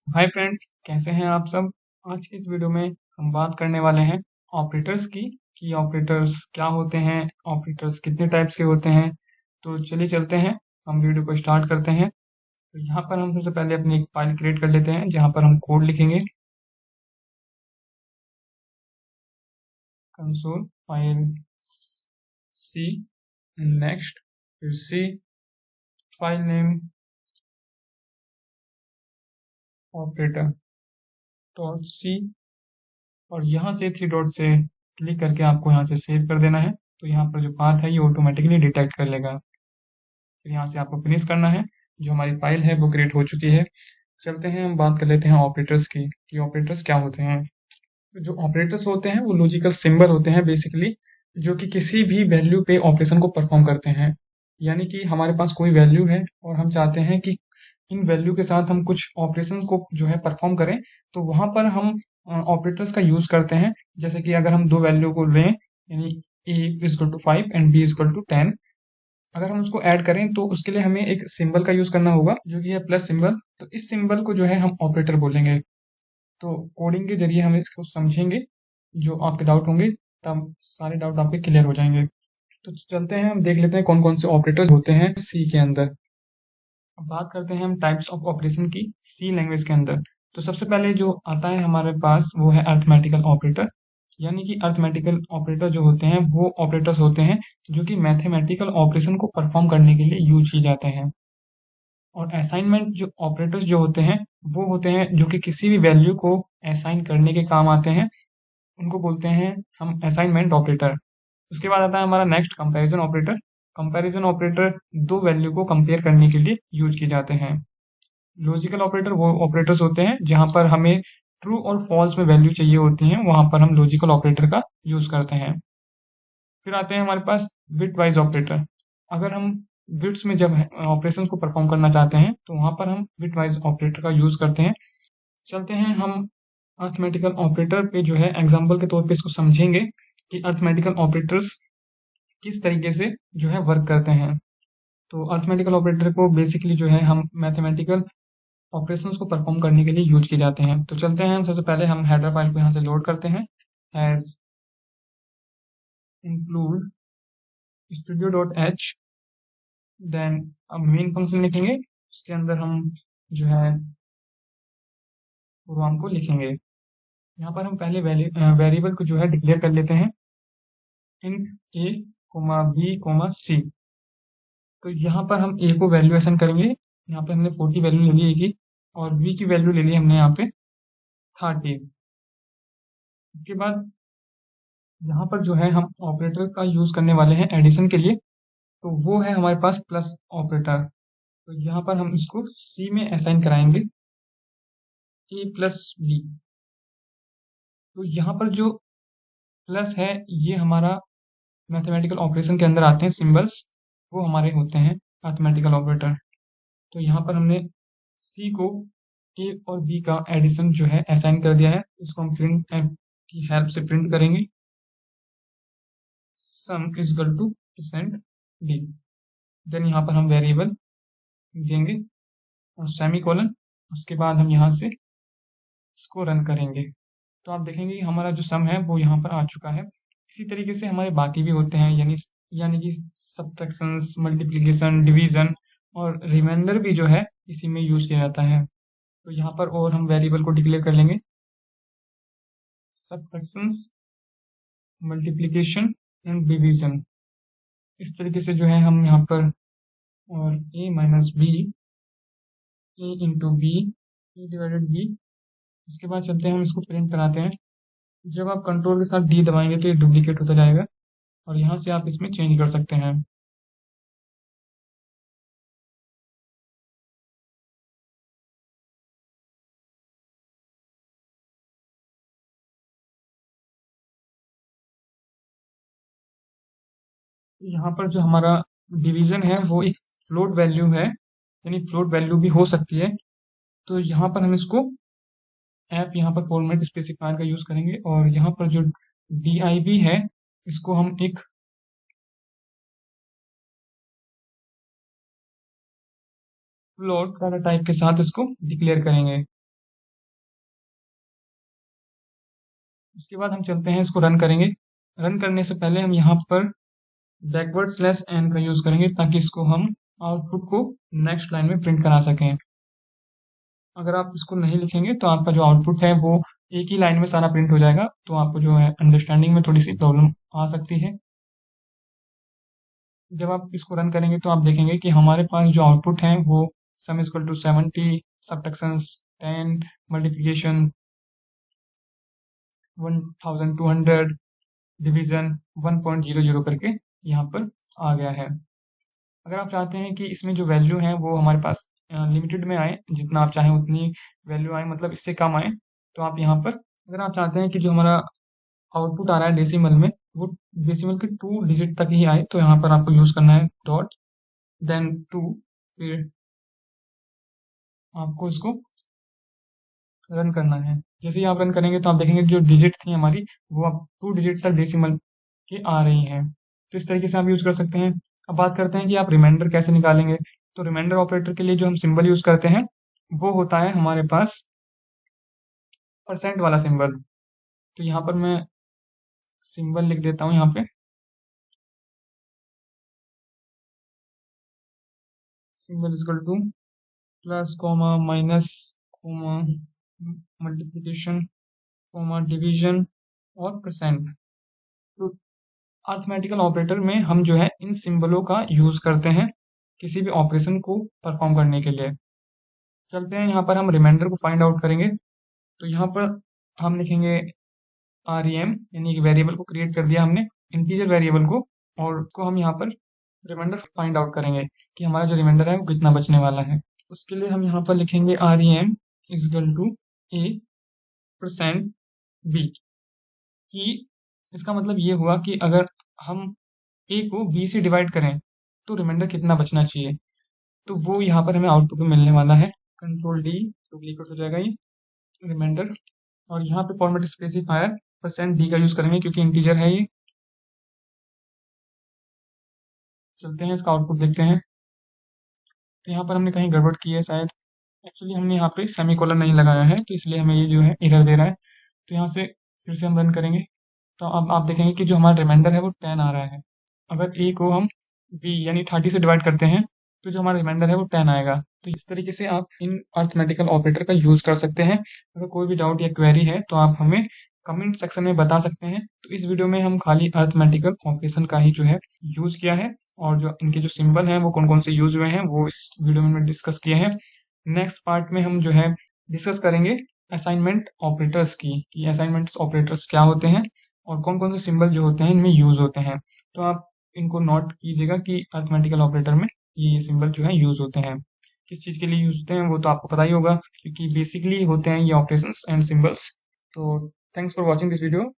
Hi friends, कैसे हैं आप सब। आज की इस वीडियो में हम बात करने वाले हैं ऑपरेटर्स की कि ऑपरेटर्स क्या होते हैं, ऑपरेटर्स कितने टाइप्स के होते हैं। तो चलिए चलते हैं, हम वीडियो को स्टार्ट करते हैं। तो यहाँ पर हम सबसे पहले अपनी एक फाइल क्रिएट कर लेते हैं जहाँ पर हम कोड लिखेंगे। कंसोल फाइल सी, नेक्स्ट, फिर C, file name operator dot C, और यहाँ से थ्री डॉट से क्लिक करके आपको यहाँ से सेव कर देना है। तो यहाँ पर जो पाथ है ये ऑटोमेटिकली डिटेक्ट कर लेगा। फिर यहाँ से आपको फिनिश करना है। जो हमारी फाइल है वो क्रिएट हो चुकी है। चलते हैं, हम बात कर लेते हैं ऑपरेटर्स की कि ऑपरेटर्स क्या होते हैं। तो जो ऑपरेटर्स होते हैं वो लॉजिकल सिंबल होते हैं बेसिकली, जो कि किसी भी वैल्यू पे ऑपरेशन को परफॉर्म करते हैं। यानी कि हमारे पास कोई वैल्यू है और हम चाहते हैं कि इन वैल्यू के साथ हम कुछ ऑपरेशन को जो है परफॉर्म करें, तो वहां पर हम ऑपरेटर्स का यूज करते हैं। जैसे कि अगर हम दो वैल्यू को लें, यानी a is equal to 5 and b is equal to 10, अगर हम उसको ऐड करें तो उसके लिए हमें एक सिंबल का यूज करना होगा जो कि है प्लस सिंबल। तो इस सिंबल को जो है हम ऑपरेटर बोलेंगे। तो कोडिंग के जरिए हम इसको समझेंगे, जो आपके डाउट होंगे तब सारे डाउट आपके क्लियर हो जाएंगे। तो चलते हैं, हम देख लेते हैं कौन कौन से ऑपरेटर्स होते हैं सी के अंदर। अब बात करते हैं हम टाइप्स ऑफ ऑपरेशन की सी लैंग्वेज के अंदर। तो सबसे पहले जो आता है हमारे पास वो है अर्थमेटिकल ऑपरेटर। यानी कि अर्थमेटिकल ऑपरेटर जो होते हैं वो ऑपरेटर्स होते हैं जो कि मैथमेटिकल ऑपरेशन को परफॉर्म करने के लिए यूज किए जाते हैं। और असाइनमेंट जो ऑपरेटर्स जो होते हैं वो होते हैं जो कि किसी भी वैल्यू को असाइन करने के काम आते हैं। उनको बोलते हैं हम असाइनमेंट ऑपरेटर। उसके बाद आता है हमारा next comparison operator. Comparison operator दो वैल्यू को कंपेयर करने के लिए यूज किए जाते हैं। लॉजिकल ऑपरेटर वो ऑपरेटर्स होते हैं जहां पर हमें ट्रू और फॉल्स में वैल्यू चाहिए होती हैं, वहां पर हम लॉजिकल ऑपरेटर का यूज करते हैं। फिर आते हैं हमारे पास बिट वाइज ऑपरेटर। अगर हम बिट्स में जब ऑपरेशंस को परफॉर्म करना चाहते हैं तो वहां पर हम बिट वाइज ऑपरेटर का यूज करते हैं। चलते हैं हम अर्थमेटिकल ऑपरेटर पे जो है एग्जांपल के तौर पे इसको समझेंगे कि अर्थमेटिकल ऑपरेटर्स किस तरीके से जो है वर्क करते हैं। तो अर्थमेटिकल ऑपरेटर को बेसिकली जो है हम मैथमेटिकल ऑपरेशंस को परफॉर्म करने के लिए यूज किए जाते हैं। तो चलते हैं, हम सबसे पहले हम हेडर फाइल को यहाँ से लोड करते हैं। Hash include studio dot h, then अब मेन फंक्शन लिखेंगे, उसके अंदर हम जो है प्रोग्राम को लिखेंगे। यहाँ पर हम पहले वेरिएबल को जो है डिक्लेयर कर लेते हैं, इंट ए कोमा बी कोमा सी। तो यहाँ पर हम ए को वैल्यू असाइन करेंगे। यहाँ पे हमने 40 वैल्यू ले ली ए की, और बी की वैल्यू ले ली हमने यहाँ पे 30। इसके बाद यहाँ पर जो है हम ऑपरेटर का यूज करने वाले हैं एडिशन के लिए। तो वो है हमारे पास प्लस ऑपरेटर। तो यहाँ पर हम इसको सी में असाइन कराएंगे, ए प्लस बी। तो यहाँ पर जो प्लस है ये हमारा मैथमेटिकल ऑपरेशन के अंदर आते हैं सिंबल्स, वो हमारे होते हैं मैथमेटिकल ऑपरेटर। तो यहाँ पर हमने सी को ए और बी का एडिशन जो है असाइन कर दिया है। इसको हम प्रिंट की हेल्प से प्रिंट करेंगे, sum is equal to percent d. Then यहाँ पर हम वेरिएबल देंगे और सेमी कोलन। उसके बाद हम यहाँ से इसको रन करेंगे तो आप देखेंगे कि हमारा जो सम है वो यहाँ पर आ चुका है। इसी तरीके से हमारे बाकी भी होते हैं, यानी यानी कि सब्ट्रैक्शंस, मल्टीप्लिकेशन, डिवीजन और रिमाइंडर भी जो है इसी में यूज किया जाता है। तो यहाँ पर और हम वेरिएबल को डिक्लेयर कर लेंगे, सब्ट्रैक्शंस, मल्टीप्लिकेशन एंड डिवीजन। इस तरीके से जो है हम यहाँ पर, और ए माइनस बी, ए इंटू बी, ए डिवाइडेड बी। इसके बाद चलते हैं, हम इसको प्रिंट कराते हैं। जब आप कंट्रोल के साथ डी दबाएंगे तो ये डुप्लीकेट होता जाएगा, और यहाँ से आप इसमें चेंज कर सकते हैं। यहाँ पर जो हमारा डिवीजन है वो एक फ्लोट वैल्यू है, यानी फ्लोट वैल्यू भी हो सकती है। तो यहाँ पर हम इसको ऐप यहाँ पर फॉर्मेट स्पेसिफायर का यूज करेंगे, और यहाँ पर जो div है इसको हम एक फ्लोट डाटा टाइप के साथ इसको डिक्लेयर करेंगे। उसके बाद हम चलते हैं, इसको रन करेंगे। रन करने से पहले हम यहाँ पर बैकवर्ड स्लैश एन का यूज करेंगे ताकि इसको हम आउटपुट को नेक्स्ट लाइन में प्रिंट करा सकें। अगर आप इसको नहीं लिखेंगे तो आपका जो आउटपुट है वो एक ही लाइन में सारा प्रिंट हो जाएगा, तो आपको जो है अंडरस्टैंडिंग में थोड़ी सी प्रॉब्लम आ सकती है। जब आप इसको रन करेंगे तो आप देखेंगे कि हमारे पास जो आउटपुट है वो sum is equal to 70, subtractions 10, multiplication 1200, division 1.00 करके यहाँ पर आ गया है। अगर आप चाहते हैं कि इसमें जो वैल्यू है वो हमारे पास लिमिटेड में आए, जितना आप चाहें उतनी वैल्यू आए, मतलब इससे कम आए, तो आप यहाँ पर, अगर आप चाहते हैं कि जो हमारा आउटपुट आ रहा है डेसिमल में वो डेसिमल के 2 डिजिट तक ही आए, तो यहाँ पर आपको यूज करना है डॉट देन 2, फिर आपको इसको रन करना है। जैसे ही आप रन करेंगे तो आप देखेंगे जो डिजिट थी हमारी वो अब 2 डिजिट तक डेसिमल के आ रही हैं। तो इस तरीके से आप यूज कर सकते हैं। अब बात करते हैं कि आप रिमाइंडर कैसे निकालेंगे। तो रिमाइंडर ऑपरेटर के लिए जो हम सिंबल यूज करते हैं वो होता है हमारे पास परसेंट वाला सिंबल। तो यहाँ पर मैं सिंबल लिख देता हूँ यहाँ पे, symbol equal two plus comma minus comma multiplication comma division और परसेंट। तो अर्थमेटिकल ऑपरेटर में हम जो है इन सिंबलों का यूज करते हैं किसी भी ऑपरेशन को परफॉर्म करने के लिए। चलते हैं, यहाँ पर हम रिमाइंडर को फाइंड आउट करेंगे। तो यहाँ पर हम लिखेंगे rem, यानी कि वेरिएबल को क्रिएट कर दिया हमने, इंटीजर वेरिएबल को, और उसको हम यहाँ पर रिमाइंडर फाइंड आउट करेंगे कि हमारा जो रिमाइंडर है वो कितना बचने वाला है। उसके लिए हम यहाँ पर लिखेंगे rem equal to a percent b, कि इसका मतलब ये हुआ कि अगर हम a को b से डिवाइड करें तो रिमाइंडर कितना बचना चाहिए। तो वो यहाँ पर हमें आउटपुट में मिलने वाला है, कंट्रोल डी डुप्लीकेट हो जाएगा ये रिमाइंडर, और यहाँ पे फॉर्मेट स्पेसिफायर परसेंट डी का यूज करेंगे क्योंकि इंटीजर है ये। चलते हैं, इसका आउटपुट देखते हैं। तो यहाँ पर हमने कहीं गड़बड़ की है शायद, एक्चुअली हमने यहाँ पे सेमीकोलन नहीं लगाया है, तो इसलिए हमें ये जो है एरर दे रहा है। तो यहाँ से फिर से हम रन करेंगे तो अब आप देखेंगे कि जो हमारा रिमाइंडर है वो 10 आ रहा है। अगर ए को हम बी यानी 30 से डिवाइड करते हैं तो जो हमारा रिमाइंडर है वो 10 आएगा। तो इस तरीके से आप इन अर्थमेटिकल ऑपरेटर का यूज कर सकते हैं। अगर कोई भी डाउट या क्वेरी है तो आप हमें कमेंट सेक्शन में बता सकते हैं। तो इस वीडियो में हम खाली अर्थमेटिकल ऑपरेशन का ही जो है यूज किया है, और जो इनके जो सिंबल हैं वो कौन कौन से यूज हुए हैं वो इस वीडियो में हमने डिस्कस किए हैं। नेक्स्ट पार्ट में हम जो है डिस्कस करेंगे असाइनमेंट ऑपरेटर्स की, कि असाइनमेंट ऑपरेटर्स क्या होते हैं और कौन कौन से सिंबल जो होते हैं इनमें यूज होते हैं। तो आप इनको नोट कीजिएगा कि अर्थमेटिकल ऑपरेटर में ये सिंबल जो है यूज होते हैं। किस चीज़ के लिए यूज होते हैं वो तो आपको पता ही होगा, क्योंकि बेसिकली होते हैं ये ऑपरेशंस एंड सिंबल्स। तो thanks for watching this video.